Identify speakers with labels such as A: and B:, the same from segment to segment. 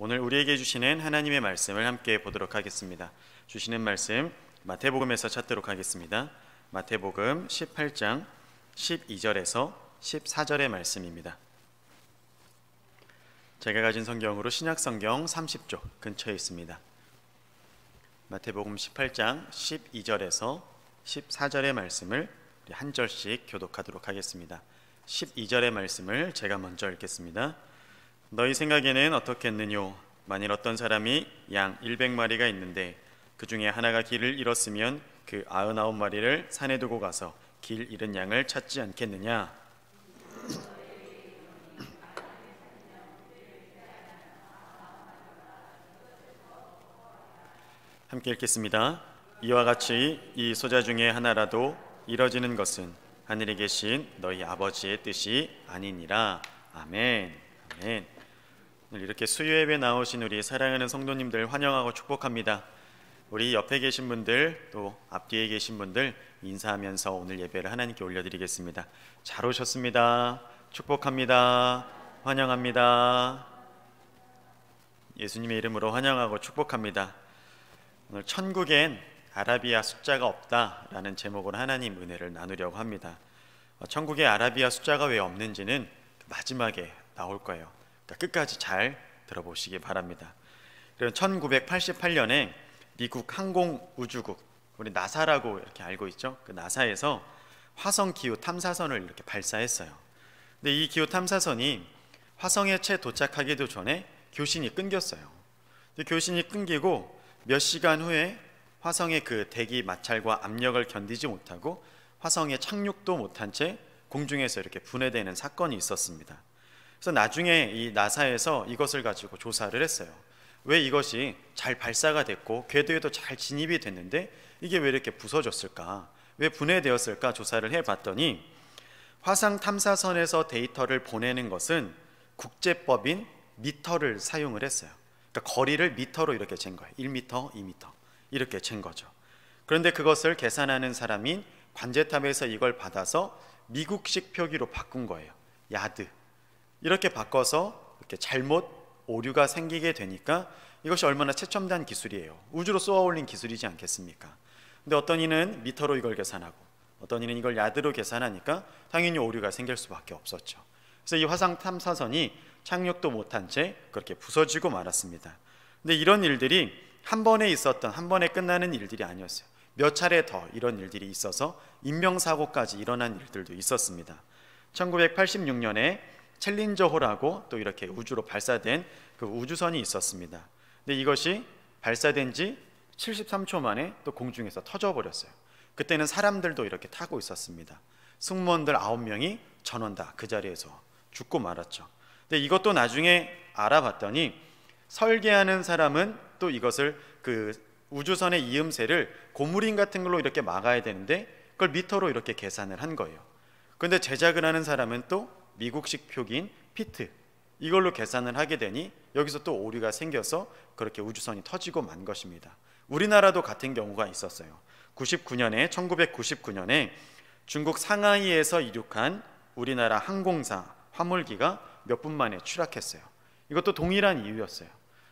A: 오늘 우리에게 주시는 하나님의 말씀을 함께 보도록 하겠습니다. 주시는 말씀 마태복음에서 찾도록 하겠습니다. 마태복음 18장 12절에서 14절의 말씀입니다. 제가 가진 성경으로 신약성경 30쪽 근처에 있습니다. 마태복음 18장 12절에서 14절의 말씀을 우리 한 절씩 교독하도록 하겠습니다. 12절의 말씀을 제가 먼저 읽겠습니다. 너희 생각에는 어떻겠느뇨? 만일 어떤 사람이 양 100마리가 있는데 그 중에 하나가 길을 잃었으면 그 99마리를 산에 두고 가서 길 잃은 양을 찾지 않겠느냐? 함께 읽겠습니다. 이와 같이 이 소자 중에 하나라도 잃어지는 것은 하늘에 계신 너희 아버지의 뜻이 아니니라. 아멘. 아멘. 오늘 이렇게 수요예배 나오신 우리 사랑하는 성도님들 환영하고 축복합니다. 우리 옆에 계신 분들 또 앞뒤에 계신 분들 인사하면서 오늘 예배를 하나님께 올려드리겠습니다. 잘 오셨습니다. 축복합니다. 환영합니다. 예수님의 이름으로 환영하고 축복합니다. 오늘 천국엔 아라비아 숫자가 없다라는 제목으로 하나님 은혜를 나누려고 합니다. 천국에 아라비아 숫자가 왜 없는지는 마지막에 나올 거예요. 그러니까 끝까지 잘 들어보시기 바랍니다. 그리고 1988년에 미국 항공우주국, 우리 나사라고 이렇게 알고 있죠. 그 나사에서 화성 기후 탐사선을 이렇게 발사했어요. 근데 이 기후 탐사선이 화성에 채 도착하기도 전에 교신이 끊겼어요. 근데 교신이 끊기고 몇 시간 후에 화성의 그 대기 마찰과 압력을 견디지 못하고 화성에 착륙도 못한 채 공중에서 이렇게 분해되는 사건이 있었습니다. 그래서 나중에 이 나사에서 이것을 가지고 조사를 했어요. 왜 이것이 잘 발사가 됐고 궤도에도 잘 진입이 됐는데 이게 왜 이렇게 부서졌을까? 왜 분해되었을까? 조사를 해봤더니 화성 탐사선에서 데이터를 보내는 것은 국제법인 미터를 사용을 했어요. 그러니까 거리를 미터로 이렇게 잰 거예요. 1미터, 2미터 이렇게 잰 거죠. 그런데 그것을 계산하는 사람인 관제탑에서 이걸 받아서 미국식 표기로 바꾼 거예요. 야드. 이렇게 바꿔서 이렇게 잘못 오류가 생기게 되니까 이것이 얼마나 최첨단 기술이에요. 우주로 쏘아 올린 기술이지 않겠습니까? 근데 어떤 이는 미터로 이걸 계산하고 어떤 이는 이걸 야드로 계산하니까 당연히 오류가 생길 수밖에 없었죠. 그래서 이 화성 탐사선이 착륙도 못한 채 그렇게 부서지고 말았습니다. 근데 이런 일들이 한 번에 끝나는 일들이 아니었어요. 몇 차례 더 이런 일들이 있어서 인명사고까지 일어난 일들도 있었습니다. 1986년에 챌린저호라고 또 이렇게 우주로 발사된 그 우주선이 있었습니다. 근데 이것이 발사된 지 73초 만에 또 공중에서 터져버렸어요. 그때는 사람들도 이렇게 타고 있었습니다. 승무원들 9명이 전원 다 그 자리에서 죽고 말았죠. 근데 이것도 나중에 알아봤더니 설계하는 사람은 또 이것을 그 우주선의 이음새를 고무링 같은 걸로 이렇게 막아야 되는데 그걸 미터로 이렇게 계산을 한 거예요. 그런데 제작을 하는 사람은 또 미국식 표기인 피트 이걸로 계산을 하게 되니 여기서 또 오류가 생겨서 그렇게 우주선이 터지고 만 것입니다. 우리나라도 같은 경우가 있었어요. 1999년에 중국 상하이에서 이륙한 우리나라 항공사 화물기가 몇 분 만에 추락했어요. 이것도 동일한 이유였어요.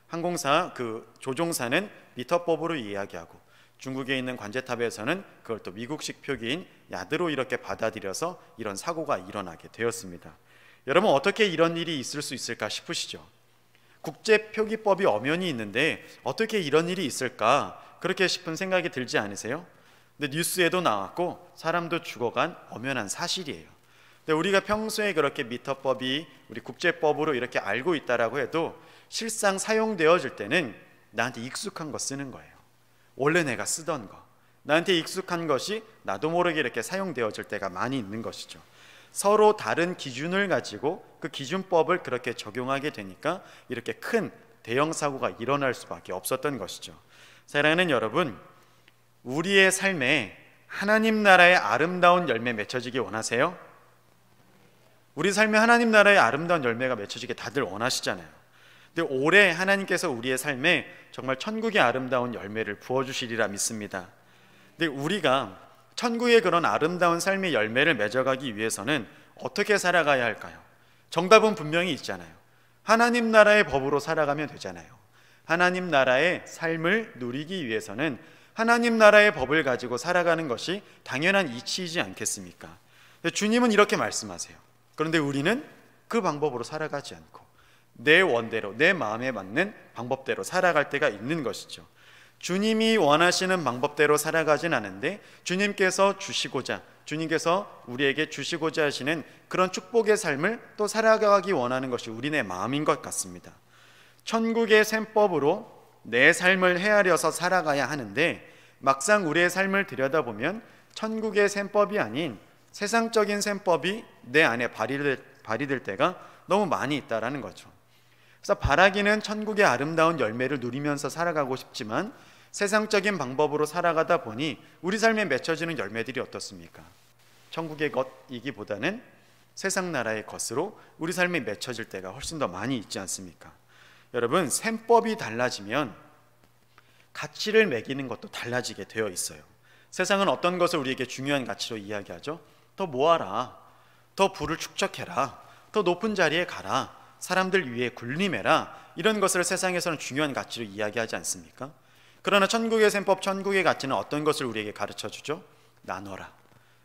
A: 항공사 그 조종사는 미터법으로 이야기하고 중국에 있는 관제탑에서는 그걸 또 미국식 표기인 야드로 이렇게 받아들여서 이런 사고가 일어나게 되었습니다. 여러분 어떻게 이런 일이 있을 수 있을까 싶으시죠? 국제표기법이 엄연히 있는데 어떻게 이런 일이 있을까? 그렇게 싶은 생각이 들지 않으세요? 근데 뉴스에도 나왔고 사람도 죽어간 엄연한 사실이에요. 근데 우리가 평소에 그렇게 미터법이 우리 국제법으로 이렇게 알고 있다라고 해도 실상 사용되어질 때는 나한테 익숙한 거 쓰는 거예요. 원래 내가 쓰던 거, 나한테 익숙한 것이 나도 모르게 이렇게 사용되어질 때가 많이 있는 것이죠. 서로 다른 기준을 가지고 그 기준법을 그렇게 적용하게 되니까 이렇게 큰 대형 사고가 일어날 수밖에 없었던 것이죠. 사랑하는 여러분, 우리의 삶에 하나님 나라의 아름다운 열매 맺혀지기 원하세요? 우리 삶에 하나님 나라의 아름다운 열매가 맺혀지게 다들 원하시잖아요. 근데 올해 하나님께서 우리의 삶에 정말 천국의 아름다운 열매를 부어주시리라 믿습니다. 근데 우리가 천국의 그런 아름다운 삶의 열매를 맺어가기 위해서는 어떻게 살아가야 할까요? 정답은 분명히 있잖아요. 하나님 나라의 법으로 살아가면 되잖아요. 하나님 나라의 삶을 누리기 위해서는 하나님 나라의 법을 가지고 살아가는 것이 당연한 이치이지 않겠습니까? 주님은 이렇게 말씀하세요. 그런데 우리는 그 방법으로 살아가지 않고 내 원대로, 내 마음에 맞는 방법대로 살아갈 때가 있는 것이죠. 주님이 원하시는 방법대로 살아가진 않은데 주님께서 우리에게 주시고자 하시는 그런 축복의 삶을 또 살아가기 원하는 것이 우리네 마음인 것 같습니다. 천국의 셈법으로 내 삶을 헤아려서 살아가야 하는데 막상 우리의 삶을 들여다보면 천국의 셈법이 아닌 세상적인 셈법이 내 안에 발휘될 때가 너무 많이 있다라는 거죠. 그래서 바라기는 천국의 아름다운 열매를 누리면서 살아가고 싶지만 세상적인 방법으로 살아가다 보니 우리 삶에 맺혀지는 열매들이 어떻습니까? 천국의 것이기보다는 세상 나라의 것으로 우리 삶에 맺혀질 때가 훨씬 더 많이 있지 않습니까? 여러분, 셈법이 달라지면 가치를 매기는 것도 달라지게 되어 있어요. 세상은 어떤 것을 우리에게 중요한 가치로 이야기하죠? 더 모아라, 더 부를 축적해라, 더 높은 자리에 가라, 사람들 위에 군림해라, 이런 것을 세상에서는 중요한 가치로 이야기하지 않습니까? 그러나 천국의 셈법, 천국의 가치는 어떤 것을 우리에게 가르쳐주죠? 나눠라,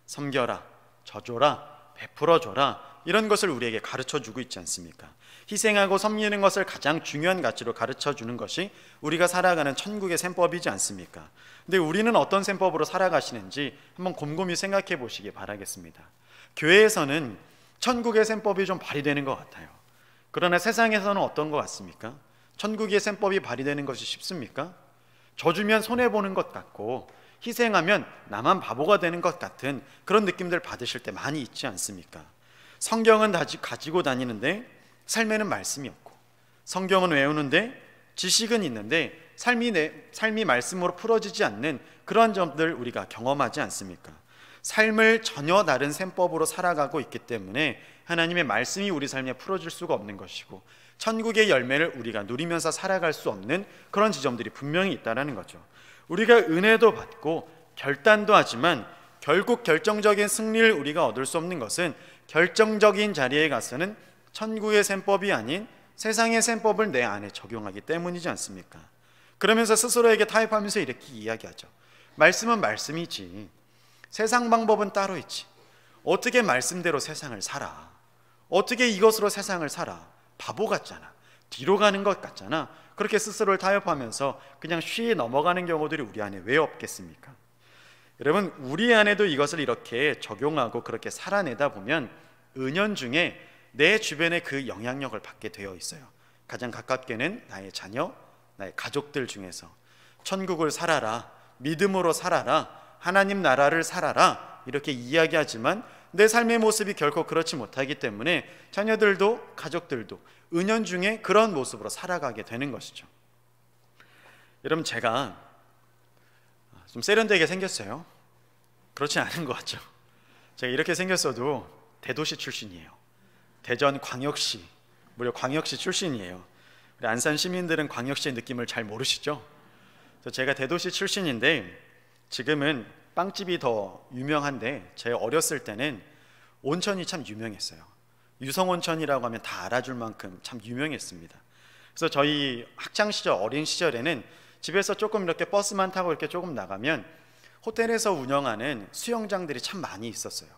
A: 섬겨라, 져줘라, 베풀어줘라, 이런 것을 우리에게 가르쳐주고 있지 않습니까? 희생하고 섬기는 것을 가장 중요한 가치로 가르쳐주는 것이 우리가 살아가는 천국의 셈법이지 않습니까? 근데 우리는 어떤 셈법으로 살아가시는지 한번 곰곰이 생각해 보시기 바라겠습니다. 교회에서는 천국의 셈법이 좀 발휘되는 것 같아요. 그러나 세상에서는 어떤 것 같습니까? 천국의 셈법이 발휘되는 것이 쉽습니까? 져주면 손해보는 것 같고 희생하면 나만 바보가 되는 것 같은 그런 느낌들 받으실 때 많이 있지 않습니까? 성경은 가지고 다니는데 삶에는 말씀이 없고, 성경은 외우는데 지식은 있는데 삶이 말씀으로 풀어지지 않는 그런 점들 우리가 경험하지 않습니까? 삶을 전혀 다른 셈법으로 살아가고 있기 때문에 하나님의 말씀이 우리 삶에 풀어질 수가 없는 것이고 천국의 열매를 우리가 누리면서 살아갈 수 없는 그런 지점들이 분명히 있다는 거죠. 우리가 은혜도 받고 결단도 하지만 결국 결정적인 승리를 우리가 얻을 수 없는 것은 결정적인 자리에 가서는 천국의 셈법이 아닌 세상의 셈법을 내 안에 적용하기 때문이지 않습니까? 그러면서 스스로에게 타협하면서 이렇게 이야기하죠. 말씀은 말씀이지, 세상 방법은 따로 있지. 어떻게 말씀대로 세상을 살아? 어떻게 이것으로 세상을 살아? 바보 같잖아, 뒤로 가는 것 같잖아. 그렇게 스스로를 타협하면서 그냥 쉬이 넘어가는 경우들이 우리 안에 왜 없겠습니까? 여러분, 우리 안에도 이것을 이렇게 적용하고 그렇게 살아내다 보면 은연중에 내 주변에 그 영향력을 받게 되어 있어요. 가장 가깝게는 나의 자녀, 나의 가족들 중에서 천국을 살아라, 믿음으로 살아라, 하나님 나라를 살아라 이렇게 이야기하지만 내 삶의 모습이 결코 그렇지 못하기 때문에 자녀들도 가족들도 은연중에 그런 모습으로 살아가게 되는 것이죠. 여러분, 제가 좀 세련되게 생겼어요. 그렇지 않은 것 같죠? 제가 이렇게 생겼어도 대도시 출신이에요. 대전 광역시, 무려 광역시 출신이에요. 우리 안산 시민들은 광역시의 느낌을 잘 모르시죠? 제가 대도시 출신인데 지금은 빵집이 더 유명한데 제 어렸을 때는 온천이 참 유명했어요. 유성온천이라고 하면 다 알아줄 만큼 참 유명했습니다. 그래서 저희 학창시절, 어린 시절에는 집에서 조금 이렇게 버스만 타고 이렇게 조금 나가면 호텔에서 운영하는 수영장들이 참 많이 있었어요.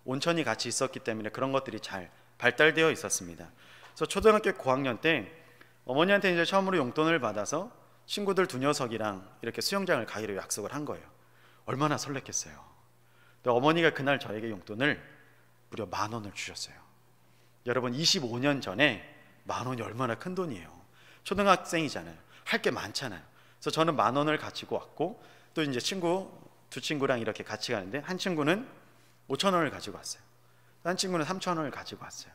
A: 온천이 같이 있었기 때문에 그런 것들이 잘 발달되어 있었습니다. 그래서 초등학교 고학년 때 어머니한테 이제 처음으로 용돈을 받아서 친구들 두 녀석이랑 이렇게 수영장을 가기로 약속을 한 거예요. 얼마나 설렜겠어요. 근데 어머니가 그날 저에게 용돈을 무려 10,000원을 주셨어요. 여러분, 25년 전에 10,000원이 얼마나 큰 돈이에요. 초등학생이잖아요. 할 게 많잖아요. 그래서 저는 10,000원을 가지고 왔고 또 이제 두 친구랑 이렇게 같이 가는데 한 친구는 5,000원을 가지고 왔어요. 한 친구는 3,000원을 가지고 왔어요.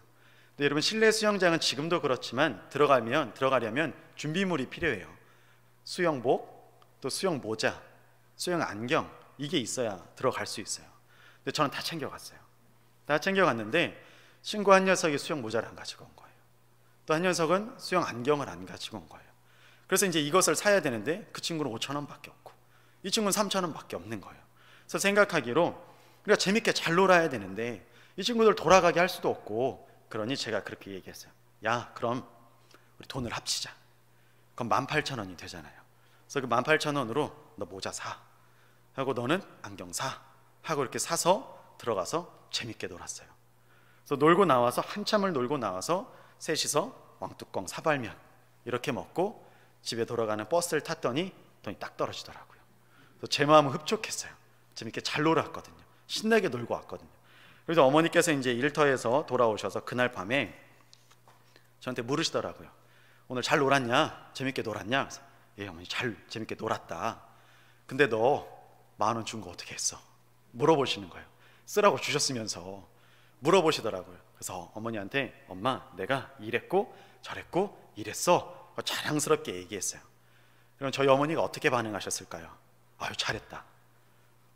A: 근데 여러분, 실내 수영장은 지금도 그렇지만 들어가려면 준비물이 필요해요. 수영복, 또 수영 모자, 수영 안경, 이게 있어야 들어갈 수 있어요. 근데 저는 다 챙겨갔어요. 다 챙겨갔는데 친구 한 녀석이 수영 모자를 안 가지고 온 거예요. 또 한 녀석은 수영 안경을 안 가지고 온 거예요. 그래서 이제 이것을 사야 되는데 그 친구는 5,000원밖에 없고 이 친구는 3,000원밖에 없는 거예요. 그래서 생각하기로 우리가 재밌게 잘 놀아야 되는데 이 친구들 돌아가게 할 수도 없고, 그러니 제가 그렇게 얘기했어요. 야, 그럼 우리 돈을 합치자. 그럼 18,000원이 되잖아요. 그래서 그 18,000원으로 너 모자 사 하고 너는 안경 사 하고 이렇게 사서 들어가서 재밌게 놀았어요. 그래서 놀고 나와서 한참을 놀고 나와서 셋이서 왕뚜껑 사발면 이렇게 먹고 집에 돌아가는 버스를 탔더니 돈이 딱 떨어지더라고요. 그래서 제 마음은 흡족했어요. 재밌게 잘 놀았거든요. 신나게 놀고 왔거든요. 그래서 어머니께서 이제 일터에서 돌아오셔서 그날 밤에 저한테 물으시더라고요. 오늘 잘 놀았냐? 재밌게 놀았냐? 그래서 예 어머니 잘 재밌게 놀았다. 근데 너 10,000원 준 거 어떻게 했어? 물어보시는 거예요. 쓰라고 주셨으면서 물어보시더라고요. 그래서 어머니한테 엄마 내가 이랬고 저랬고 이랬어 자랑스럽게 얘기했어요. 그럼 저희 어머니가 어떻게 반응하셨을까요? 아유 잘했다.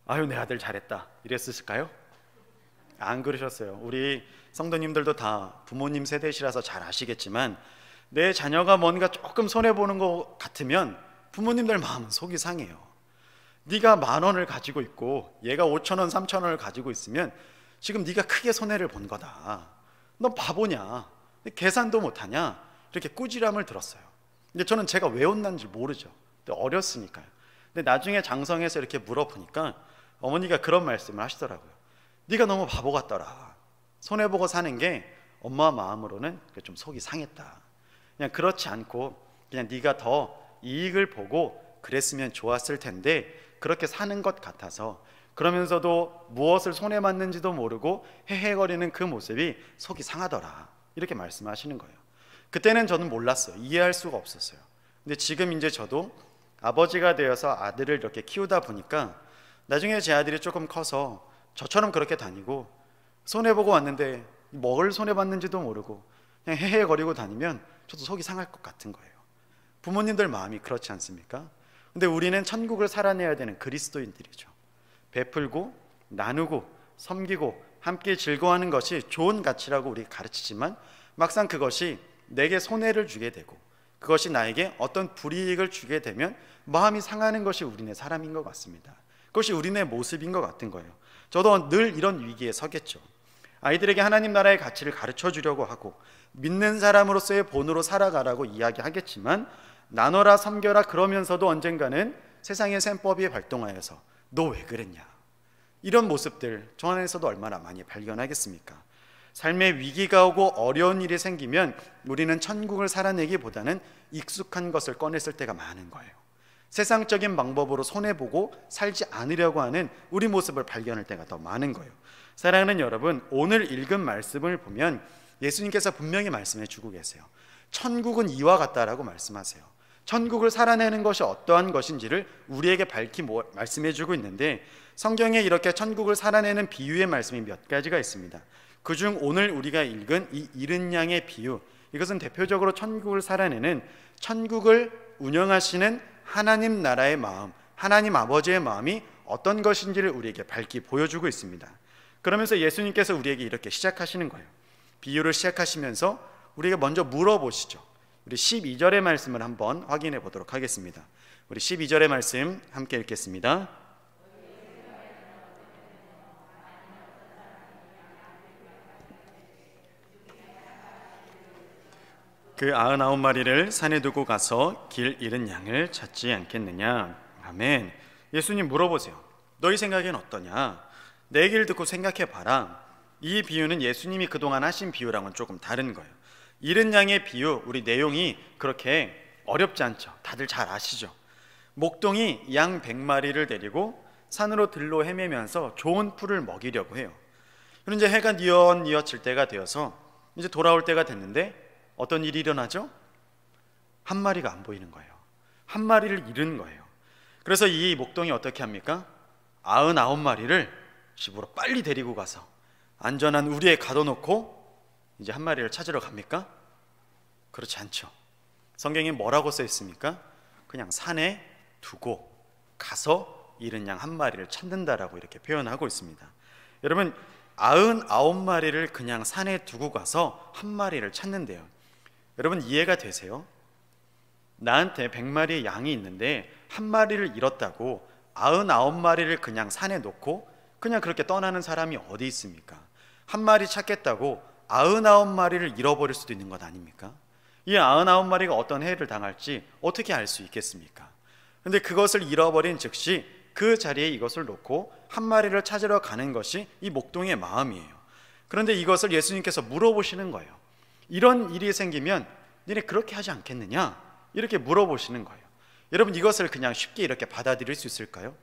A: 아유 내 아들 잘했다. 이랬을까요? 안 그러셨어요. 우리 성도님들도 다 부모님 세대시라서 잘 아시겠지만 내 자녀가 뭔가 조금 손해보는 것 같으면 부모님들 마음은 속이 상해요. 네가 10,000원을 가지고 있고 얘가 5,000원, 3,000원을 가지고 있으면 지금 네가 크게 손해를 본 거다. 너 바보냐? 계산도 못하냐? 이렇게 꾸지람을 들었어요. 근데 저는 제가 왜 혼난지 모르죠. 어렸으니까요. 근데 나중에 장성해서 이렇게 물어보니까 어머니가 그런 말씀을 하시더라고요. 네가 너무 바보 같더라. 손해보고 사는 게 엄마 마음으로는 좀 속이 상했다. 그냥 그렇지 않고 그냥 네가 더 이익을 보고 그랬으면 좋았을 텐데 그렇게 사는 것 같아서 그러면서도 무엇을 손해 봤는지도 모르고 헤헤거리는 그 모습이 속이 상하더라. 이렇게 말씀하시는 거예요. 그때는 저는 몰랐어요. 이해할 수가 없었어요. 근데 지금 이제 저도 아버지가 되어서 아들을 이렇게 키우다 보니까 나중에 제 아들이 조금 커서 저처럼 그렇게 다니고 손해보고 왔는데 뭘 손해봤는지도 모르고 그냥 헤헤거리고 다니면 저도 속이 상할 것 같은 거예요. 부모님들 마음이 그렇지 않습니까? 근데 우리는 천국을 살아내야 되는 그리스도인들이죠. 베풀고 나누고 섬기고 함께 즐거워하는 것이 좋은 가치라고 우리가 가르치지만 막상 그것이 내게 손해를 주게 되고 그것이 나에게 어떤 불이익을 주게 되면 마음이 상하는 것이 우리네 사람인 것 같습니다. 그것이 우리네 모습인 것 같은 거예요. 저도 늘 이런 위기에 서겠죠. 아이들에게 하나님 나라의 가치를 가르쳐 주려고 하고 믿는 사람으로서의 본으로 살아가라고 이야기하겠지만 나눠라 섬겨라 그러면서도 언젠가는 세상의 셈법이 발동하여서 너 왜 그랬냐 이런 모습들 저 안에서도 얼마나 많이 발견하겠습니까? 삶의 위기가 오고 어려운 일이 생기면 우리는 천국을 살아내기보다는 익숙한 것을 꺼냈을 때가 많은 거예요. 세상적인 방법으로 손해보고 살지 않으려고 하는 우리 모습을 발견할 때가 더 많은 거예요. 사랑하는 여러분, 오늘 읽은 말씀을 보면 예수님께서 분명히 말씀해 주고 계세요. 천국은 이와 같다라고 말씀하세요. 천국을 살아내는 것이 어떠한 것인지를 우리에게 밝히 말씀해 주고 있는데 성경에 이렇게 천국을 살아내는 비유의 말씀이 몇 가지가 있습니다. 그중 오늘 우리가 읽은 이 잃은 양의 비유, 이것은 대표적으로 천국을 살아내는 천국을 운영하시는 하나님 나라의 마음, 하나님 아버지의 마음이 어떤 것인지를 우리에게 밝히 보여주고 있습니다. 그러면서 예수님께서 우리에게 이렇게 시작하시는 거예요. 비유를 시작하시면서 우리가 먼저 물어보시죠. 우리 12절의 말씀을 한번 확인해 보도록 하겠습니다. 우리 12절의 말씀 함께 읽겠습니다. 그 99마리를 산에 두고 가서 길 잃은 양을 찾지 않겠느냐. 아멘. 예수님 물어보세요. 너희 생각엔 어떠냐? 내 얘기를 듣고 생각해 봐라. 이 비유는 예수님이 그동안 하신 비유랑은 조금 다른 거예요. 잃은 양의 비유, 우리 내용이 그렇게 어렵지 않죠. 다들 잘 아시죠? 목동이 양 100마리를 데리고 산으로 들로 헤매면서 좋은 풀을 먹이려고 해요. 그런데 이제 해가 뉘엿뉘엿 질 때가 되어서 이제 돌아올 때가 됐는데 어떤 일이 일어나죠? 한 마리가 안 보이는 거예요. 한 마리를 잃은 거예요. 그래서 이 목동이 어떻게 합니까? 99마리를 집으로 빨리 데리고 가서 안전한 우리에 가둬놓고 이제 한 마리를 찾으러 갑니까? 그렇지 않죠. 성경에 뭐라고 써 있습니까? 그냥 산에 두고 가서 잃은 양 한 마리를 찾는다라고 이렇게 표현하고 있습니다. 여러분, 99마리를 그냥 산에 두고 가서 한 마리를 찾는데요. 여러분 이해가 되세요? 나한테 100마리의 양이 있는데 한 마리를 잃었다고 99마리를 그냥 산에 놓고 그냥 그렇게 떠나는 사람이 어디 있습니까? 한 마리 찾겠다고 99마리를 잃어버릴 수도 있는 것 아닙니까? 이 99마리가 어떤 해를 당할지 어떻게 알 수 있겠습니까? 근데 그것을 잃어버린 즉시 그 자리에 이것을 놓고 한 마리를 찾으러 가는 것이 이 목동의 마음이에요. 그런데 이것을 예수님께서 물어보시는 거예요. 이런 일이 생기면 너네 그렇게 하지 않겠느냐? 이렇게 물어보시는 거예요. 여러분, 이것을 그냥 쉽게 이렇게 받아들일 수 있을까요?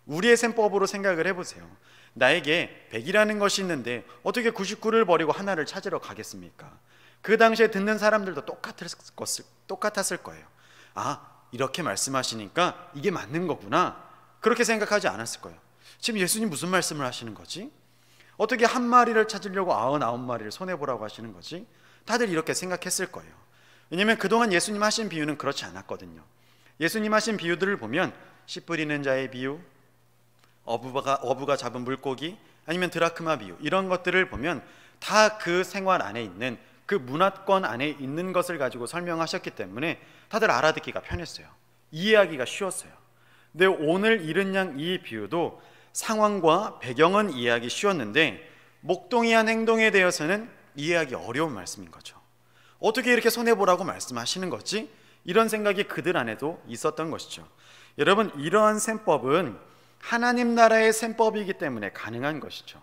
A: 우리의 셈법으로 생각을 해보세요. 나에게 100이라는 것이 있는데 어떻게 99를 버리고 하나를 찾으러 가겠습니까? 그 당시에 듣는 사람들도 똑같았을 거예요. 아, 이렇게 말씀하시니까 이게 맞는 거구나, 그렇게 생각하지 않았을 거예요. 지금 예수님 무슨 말씀을 하시는 거지? 어떻게 한 마리를 찾으려고 99마리를 손해보라고 하시는 거지? 다들 이렇게 생각했을 거예요. 왜냐하면 그동안 예수님 하신 비유는 그렇지 않았거든요. 예수님 하신 비유들을 보면 씨 뿌리는 자의 비유, 어부가 잡은 물고기, 아니면 드라크마 비유, 이런 것들을 보면 다 그 생활 안에 있는, 그 문화권 안에 있는 것을 가지고 설명하셨기 때문에 다들 알아듣기가 편했어요. 이해하기가 쉬웠어요. 근데 오늘 이른 양 이 비유도 상황과 배경은 이해하기 쉬웠는데 목동이한 행동에 대해서는 이해하기 어려운 말씀인 거죠. 어떻게 이렇게 손해보라고 말씀하시는 거지? 이런 생각이 그들 안에도 있었던 것이죠. 여러분, 이러한 셈법은 하나님 나라의 셈법이기 때문에 가능한 것이죠.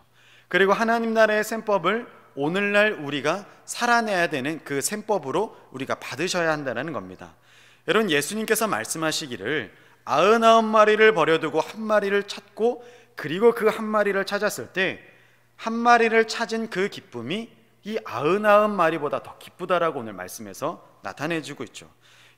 A: 그리고 하나님 나라의 셈법을 오늘날 우리가 살아내야 되는 그 셈법으로 우리가 받으셔야 한다는 겁니다. 여러분, 예수님께서 말씀하시기를 99마리를 버려두고 한 마리를 찾고, 그리고 그 한 마리를 찾았을 때 한 마리를 찾은 그 기쁨이 이 99마리보다 더 기쁘다라고 오늘 말씀에서 나타내주고 있죠.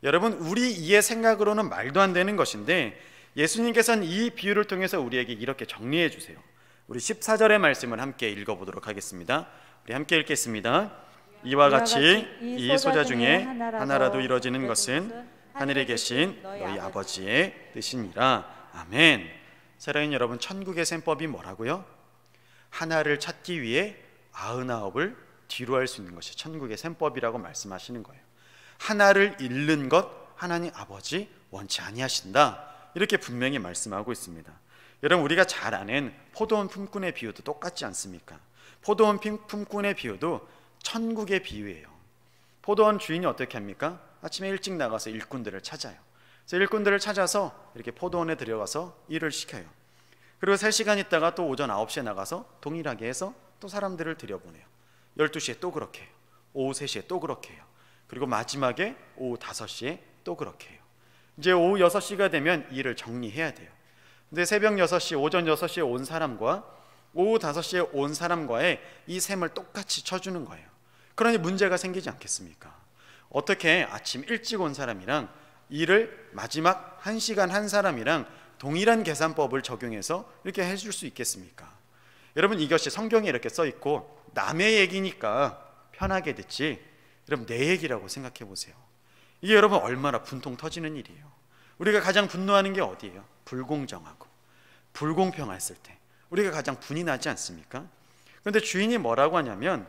A: 여러분, 우리 이해 생각으로는 말도 안 되는 것인데 예수님께서는 이 비유를 통해서 우리에게 이렇게 정리해 주세요. 우리 14절의 말씀을 함께 읽어보도록 하겠습니다. 우리 함께 읽겠습니다. 이와 같이 이 소자 중에 하나라도 이루어지는 것은 하늘에 계신 너희 아버지의 뜻이니라. 아멘. 사랑하는 여러분, 천국의 셈법이 뭐라고요? 하나를 찾기 위해 99을 뒤로 할 수 있는 것이 천국의 셈법이라고 말씀하시는 거예요. 하나를 잃는 것 하나님 아버지 원치 아니하신다, 이렇게 분명히 말씀하고 있습니다. 여러분, 우리가 잘 아는 포도원 품꾼의 비유도 똑같지 않습니까? 포도원 품꾼의 비유도 천국의 비유예요. 포도원 주인이 어떻게 합니까? 아침에 일찍 나가서 일꾼들을 찾아요. 그래서 일꾼들을 찾아서 이렇게 포도원에 들어가서 일을 시켜요. 그리고 3시간 있다가 또 오전 9시에 나가서 동일하게 해서 또 사람들을 들여보내요. 12시에 또 그렇게 해요. 오후 3시에 또 그렇게 해요. 그리고 마지막에 오후 5시에 또 그렇게 해요. 이제 오후 6시가 되면 일을 정리해야 돼요. 근데 새벽 6시, 오전 6시에 온 사람과 오후 5시에 온 사람과의 이 셈을 똑같이 쳐주는 거예요. 그러니 문제가 생기지 않겠습니까? 어떻게 아침 일찍 온 사람이랑 일을 마지막 1시간 한 사람이랑 동일한 계산법을 적용해서 이렇게 해줄 수 있겠습니까? 여러분, 이것이 성경에 이렇게 써 있고 남의 얘기니까 편하게 듣지, 여러분 내 얘기라고 생각해 보세요. 이게 여러분 얼마나 분통 터지는 일이에요. 우리가 가장 분노하는 게 어디예요? 불공정하고 불공평했을 때 우리가 가장 분이 나지 않습니까? 그런데 주인이 뭐라고 하냐면,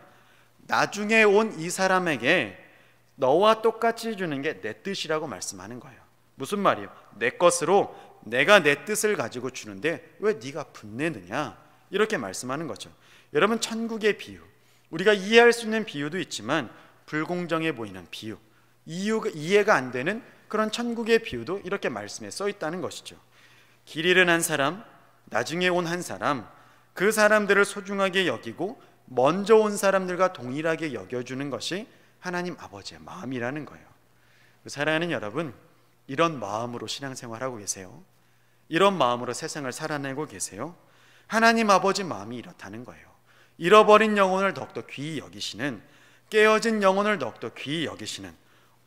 A: 나중에 온 이 사람에게 너와 똑같이 주는 게 내 뜻이라고 말씀하는 거예요. 무슨 말이에요? 내 것으로 내가 내 뜻을 가지고 주는데 왜 네가 분내느냐, 이렇게 말씀하는 거죠. 여러분, 천국의 비유, 우리가 이해할 수 있는 비유도 있지만 불공정해 보이는 비유, 이해가 안 되는 그런 천국의 비유도 이렇게 말씀에 써 있다는 것이죠. 길 잃은 한 사람, 나중에 온 한 사람, 그 사람들을 소중하게 여기고 먼저 온 사람들과 동일하게 여겨주는 것이 하나님 아버지의 마음이라는 거예요. 사랑하는 여러분, 이런 마음으로 신앙생활하고 계세요? 이런 마음으로 세상을 살아내고 계세요? 하나님 아버지 마음이 이렇다는 거예요. 잃어버린 영혼을 더욱더 귀히 여기시는, 깨어진 영혼을 더욱더 귀히 여기시는,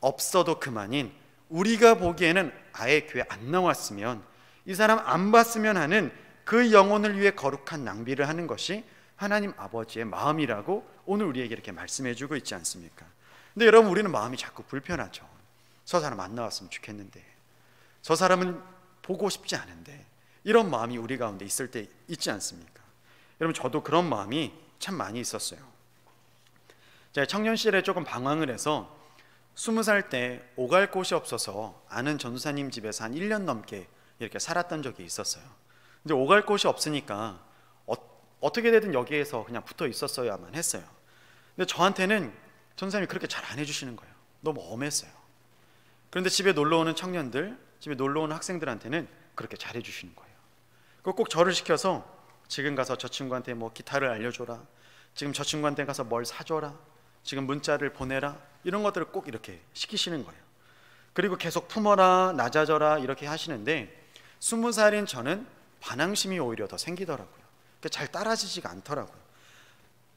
A: 없어도 그만인, 우리가 보기에는 아예 교회 안 나왔으면, 이 사람 안 봤으면 하는 그 영혼을 위해 거룩한 낭비를 하는 것이 하나님 아버지의 마음이라고 오늘 우리에게 이렇게 말씀해 주고 있지 않습니까? 근데 여러분, 우리는 마음이 자꾸 불편하죠. 저 사람 안 나왔으면 좋겠는데, 저 사람은 보고 싶지 않은데, 이런 마음이 우리 가운데 있을 때 있지 않습니까? 여러분, 저도 그런 마음이 참 많이 있었어요. 제가 청년 시절에 조금 방황을 해서 20살 때 오갈 곳이 없어서 아는 전도사님 집에서 한 1년 넘게 이렇게 살았던 적이 있었어요. 근데 오갈 곳이 없으니까 어떻게 되든 여기에서 그냥 붙어 있었어야만 했어요. 근데 저한테는 전도사님이 그렇게 잘 안 해주시는 거예요. 너무 엄했어요. 그런데 집에 놀러 오는 청년들, 집에 놀러 오는 학생들한테는 그렇게 잘해 주시는 거예요. 꼭 저를 시켜서 지금 가서 저 친구한테 뭐 기타를 알려줘라, 지금 저 친구한테 가서 뭘 사줘라, 지금 문자를 보내라, 이런 것들을 꼭 이렇게 시키시는 거예요. 그리고 계속 품어라, 낮아져라 이렇게 하시는데 20살인 저는 반항심이 오히려 더 생기더라고요. 잘 따라지지가 않더라고요.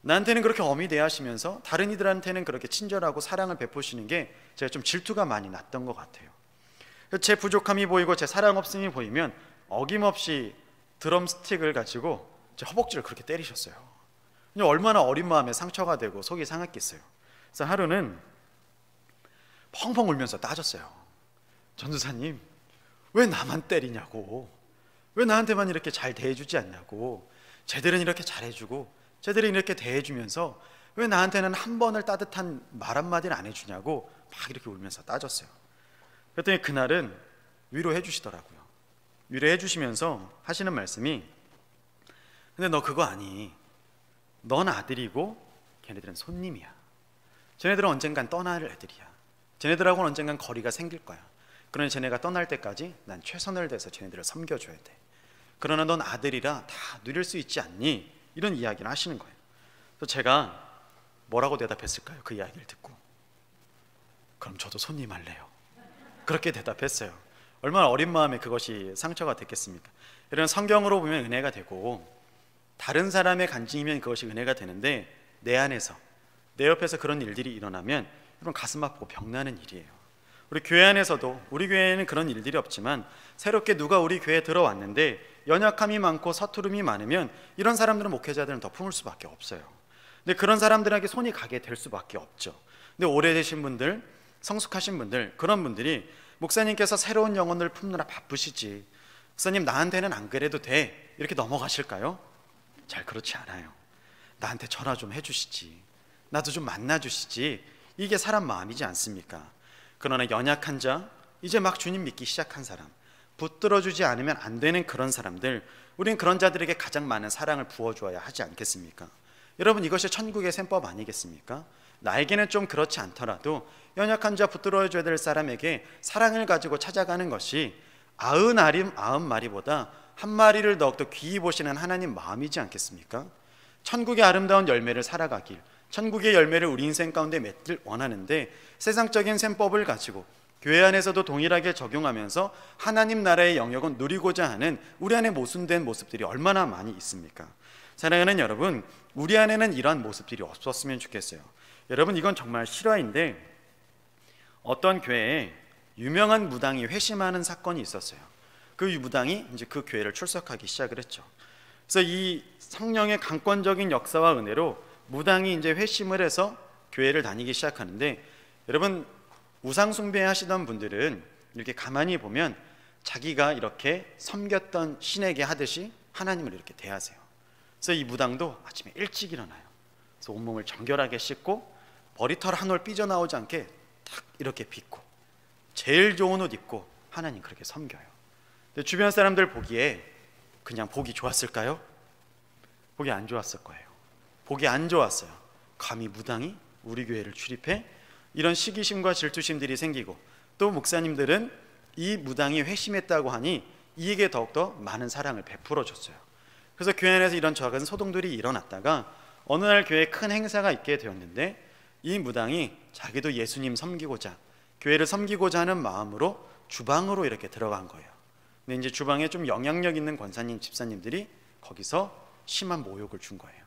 A: 나한테는 그렇게 엄히 대하시면서 다른 이들한테는 그렇게 친절하고 사랑을 베푸시는 게 제가 좀 질투가 많이 났던 것 같아요. 제 부족함이 보이고 제 사랑 없음이 보이면 어김없이 드럼 스틱을 가지고 제 허벅지를 그렇게 때리셨어요. 얼마나 어린 마음에 상처가 되고 속이 상했겠어요. 그래서 하루는 펑펑 울면서 따졌어요. 전도사님, 왜 나만 때리냐고, 왜 나한테만 이렇게 잘 대해주지 않냐고, 쟤들은 이렇게 잘해주고 쟤들은 이렇게 대해주면서 왜 나한테는 한 번을 따뜻한 말 한마디를 안 해주냐고 막 이렇게 울면서 따졌어요. 그랬더니 그날은 위로해 주시더라고요. 위로해 주시면서 하시는 말씀이, 근데 너 그거 아니, 넌 아들이고 걔네들은 손님이야. 쟤네들은 언젠간 떠날 애들이야. 쟤네들하고는 언젠간 거리가 생길 거야. 그러니 쟤네가 떠날 때까지 난 최선을 다해서 쟤네들을 섬겨줘야 돼. 그러나 넌 아들이라 다 누릴 수 있지 않니? 이런 이야기를 하시는 거예요. 그래서 제가 뭐라고 대답했을까요? 그 이야기를 듣고, 그럼 저도 손님 할래요. 그렇게 대답했어요. 얼마나 어린 마음에 그것이 상처가 됐겠습니까? 이런 성경으로 보면 은혜가 되고 다른 사람의 간증이면 그것이 은혜가 되는데 내 안에서, 내 옆에서 그런 일들이 일어나면 여러분 가슴 아프고 병나는 일이에요. 우리 교회 안에서도, 우리 교회에는 그런 일들이 없지만 새롭게 누가 우리 교회에 들어왔는데 연약함이 많고 서투름이 많으면 이런 사람들은, 목회자들은 더 품을 수밖에 없어요. 근데 그런 사람들에게 손이 가게 될 수밖에 없죠. 근데 오래되신 분들, 성숙하신 분들, 그런 분들이 목사님께서 새로운 영혼을 품느라 바쁘시지, 목사님 나한테는 안 그래도 돼, 이렇게 넘어가실까요? 잘 그렇지 않아요. 나한테 전화 좀 해주시지, 나도 좀 만나주시지, 이게 사람 마음이지 않습니까? 그러나 연약한 자, 이제 막 주님 믿기 시작한 사람, 붙들어주지 않으면 안 되는 그런 사람들, 우린 그런 자들에게 가장 많은 사랑을 부어주어야 하지 않겠습니까? 여러분, 이것이 천국의 셈법 아니겠습니까? 나에게는 좀 그렇지 않더라도 연약한 자, 붙들어줘야 될 사람에게 사랑을 가지고 찾아가는 것이 90마리보다 한 마리를 더욱더 귀히 보시는 하나님 마음이지 않겠습니까? 천국의 아름다운 열매를 살아가길, 천국의 열매를 우리 인생 가운데 맺길 원하는데 세상적인 셈법을 가지고 교회 안에서도 동일하게 적용하면서 하나님 나라의 영역을 누리고자 하는 우리 안에 모순된 모습들이 얼마나 많이 있습니까? 사랑하는 여러분, 우리 안에는 이러한 모습들이 없었으면 좋겠어요. 여러분, 이건 정말 실화인데 어떤 교회에 유명한 무당이 회심하는 사건이 있었어요. 그 무당이 이제 그 교회를 출석하기 시작을 했죠. 그래서 이 성령의 강권적인 역사와 은혜로 무당이 이제 회심을 해서 교회를 다니기 시작하는데, 여러분, 우상 숭배하시던 분들은 이렇게 가만히 보면 자기가 이렇게 섬겼던 신에게 하듯이 하나님을 이렇게 대하세요. 그래서 이 무당도 아침에 일찍 일어나요. 그래서 온몸을 정결하게 씻고 머리털 한 올 삐져나오지 않게 딱 이렇게 빗고 제일 좋은 옷 입고 하나님 그렇게 섬겨요. 근데 주변 사람들 보기에 그냥 보기 좋았을까요? 보기 안 좋았을 거예요. 보기 안 좋았어요. 감히 무당이 우리 교회를 출입해? 이런 시기심과 질투심들이 생기고, 또 목사님들은 이 무당이 회심했다고 하니 이에게 더욱더 많은 사랑을 베풀어 줬어요. 그래서 교회 안에서 이런 작은 소동들이 일어났다가 어느 날 교회에 큰 행사가 있게 되었는데, 이 무당이 자기도 예수님 섬기고자, 교회를 섬기고자 하는 마음으로 주방으로 이렇게 들어간 거예요. 근데 이제 주방에 좀 영향력 있는 권사님, 집사님들이 거기서 심한 모욕을 준 거예요.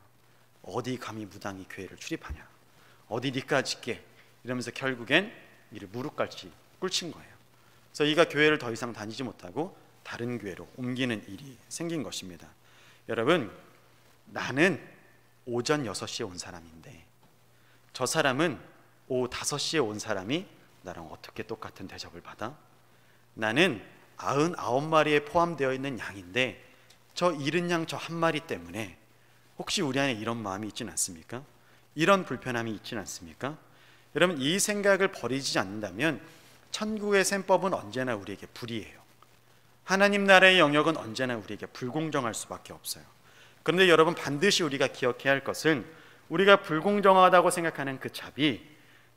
A: 어디 감히 무당이 교회를 출입하냐, 어디 니까지 게, 이러면서 결국엔 이를 무릎까지 꿇친 거예요. 그래서 이가 교회를 더 이상 다니지 못하고 다른 교회로 옮기는 일이 생긴 것입니다. 여러분, 나는 오전 6시에 온 사람인데 저 사람은 오후 5시에 온 사람이 나랑 어떻게 똑같은 대접을 받아? 나는 99마리에 포함되어 있는 양인데 저 잃은 양 저 한 마리 때문에 혹시 우리 안에 이런 마음이 있지는 않습니까? 이런 불편함이 있지는 않습니까? 여러분, 이 생각을 버리지 않는다면 천국의 셈법은 언제나 우리에게 불이에요. 하나님 나라의 영역은 언제나 우리에게 불공정할 수밖에 없어요. 그런데 여러분, 반드시 우리가 기억해야 할 것은 우리가 불공정하다고 생각하는 그 잡이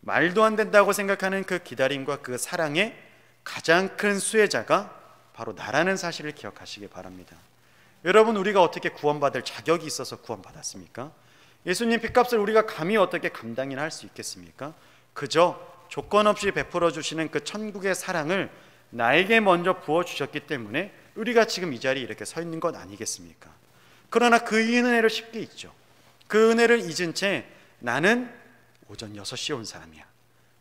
A: 말도 안 된다고 생각하는 그 기다림과 그 사랑의 가장 큰 수혜자가 바로 나라는 사실을 기억하시기 바랍니다. 여러분, 우리가 어떻게 구원받을 자격이 있어서 구원받았습니까? 예수님 핏값을 우리가 감히 어떻게 감당이나 할 수 있겠습니까? 그저 조건 없이 베풀어 주시는 그 천국의 사랑을 나에게 먼저 부어주셨기 때문에 우리가 지금 이 자리에 이렇게 서 있는 것 아니겠습니까? 그러나 그 은혜를 쉽게 잊죠. 그 은혜를 잊은 채 나는 오전 6시에 온 사람이야,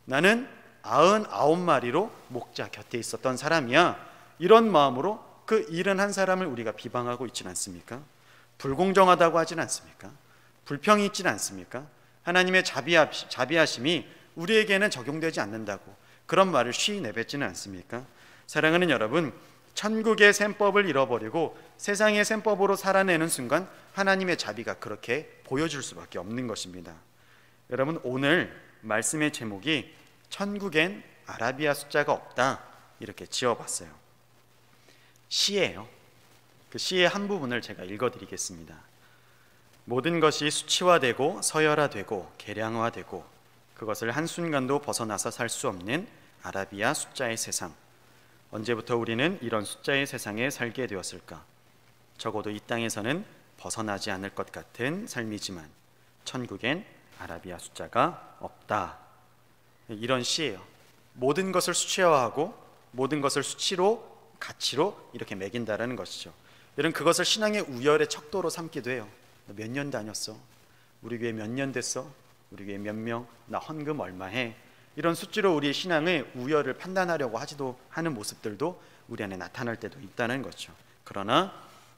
A: 나는 99마리로 목자 곁에 있었던 사람이야, 이런 마음으로 그 일은 한 사람을 우리가 비방하고 있지는 않습니까? 불공정하다고 하진 않습니까? 불평이 있지는 않습니까? 하나님의 자비하심이 우리에게는 적용되지 않는다고 그런 말을 쉬이 내뱉지는 않습니까? 사랑하는 여러분, 천국의 셈법을 잃어버리고 세상의 셈법으로 살아내는 순간 하나님의 자비가 그렇게 보여줄 수밖에 없는 것입니다. 여러분, 오늘 말씀의 제목이 천국엔 아라비아 숫자가 없다, 이렇게 지어봤어요. 시예요. 그 시의 한 부분을 제가 읽어드리겠습니다. 모든 것이 수치화되고 서열화되고 계량화되고 그것을 한순간도 벗어나서 살 수 없는 아라비아 숫자의 세상. 언제부터 우리는 이런 숫자의 세상에 살게 되었을까? 적어도 이 땅에서는 벗어나지 않을 것 같은 삶이지만 천국엔 아라비아 숫자가 없다. 이런 시예요. 모든 것을 수치화하고 모든 것을 수치로, 가치로 이렇게 매긴다라는 것이죠. 여러분, 그것을 신앙의 우열의 척도로 삼기도 해요. 너 몇 년 다녔어? 우리 교회 몇 년 됐어? 우리 교회 몇 명? 나 헌금 얼마 해? 이런 수치로 우리의 신앙의 우열을 판단하려고 하지도 하는 모습들도 우리 안에 나타날 때도 있다는 거죠. 그러나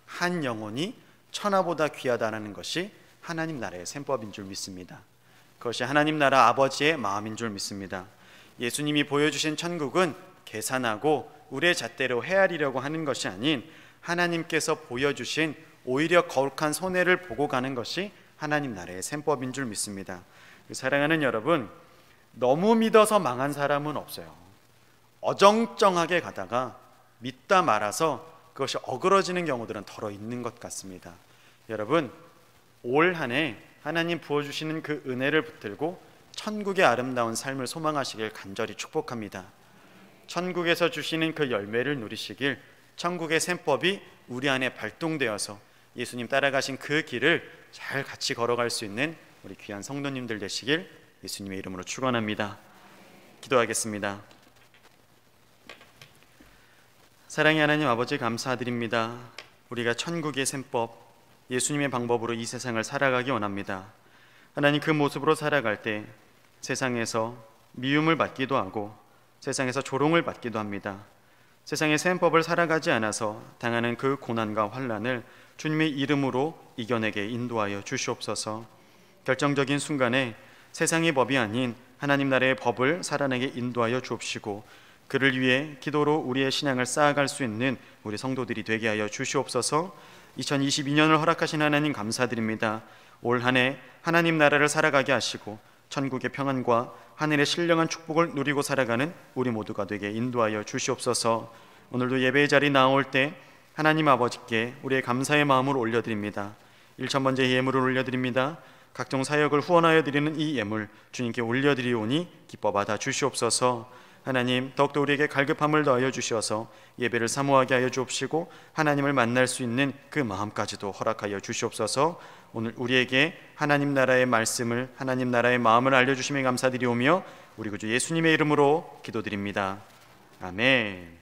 A: 한 영혼이 천하보다 귀하다는 것이 하나님 나라의 셈법인 줄 믿습니다. 그것이 하나님 나라 아버지의 마음인 줄 믿습니다. 예수님이 보여주신 천국은 계산하고 우리의 잣대로 헤아리려고 하는 것이 아닌 하나님께서 보여주신 오히려 거룩한 손해를 보고 가는 것이 하나님 나라의 셈법인 줄 믿습니다. 사랑하는 여러분, 너무 믿어서 망한 사람은 없어요. 어정쩡하게 가다가 믿다 말아서 그것이 어그러지는 경우들은 덜어 있는 것 같습니다. 여러분, 올 한 해 하나님 부어주시는 그 은혜를 붙들고 천국의 아름다운 삶을 소망하시길 간절히 축복합니다. 천국에서 주시는 그 열매를 누리시길, 천국의 셈법이 우리 안에 발동되어서 예수님 따라가신 그 길을 잘 같이 걸어갈 수 있는 우리 귀한 성도님들 되시길 예수님의 이름으로 축원합니다. 기도하겠습니다. 사랑의 하나님 아버지, 감사드립니다. 우리가 천국의 셈법, 예수님의 방법으로 이 세상을 살아가기 원합니다. 하나님, 그 모습으로 살아갈 때 세상에서 미움을 받기도 하고 세상에서 조롱을 받기도 합니다. 세상의 셈법을 살아가지 않아서 당하는 그 고난과 환난을 주님의 이름으로 이겨내게 인도하여 주시옵소서. 결정적인 순간에 세상의 법이 아닌 하나님 나라의 법을 살아내게 인도하여 주옵시고 그를 위해 기도로 우리의 신앙을 쌓아갈 수 있는 우리 성도들이 되게 하여 주시옵소서. 2022년을 허락하신 하나님 감사드립니다. 올 한 해 하나님 나라를 살아가게 하시고 천국의 평안과 하늘의 신령한 축복을 누리고 살아가는 우리 모두가 되게 인도하여 주시옵소서. 오늘도 예배의 자리 나올 때 하나님 아버지께 우리의 감사의 마음을 올려드립니다. 1,000번째 예물을 올려드립니다. 각종 사역을 후원하여 드리는 이 예물 주님께 올려드리오니 기뻐 받아 주시옵소서. 하나님, 더욱더 우리에게 갈급함을 더하여 주셔서 예배를 사모하게 하여 주옵시고 하나님을 만날 수 있는 그 마음까지도 허락하여 주시옵소서. 오늘 우리에게 하나님 나라의 말씀을, 하나님 나라의 마음을 알려주심에 감사드리오며 우리 구주 예수님의 이름으로 기도드립니다. 아멘.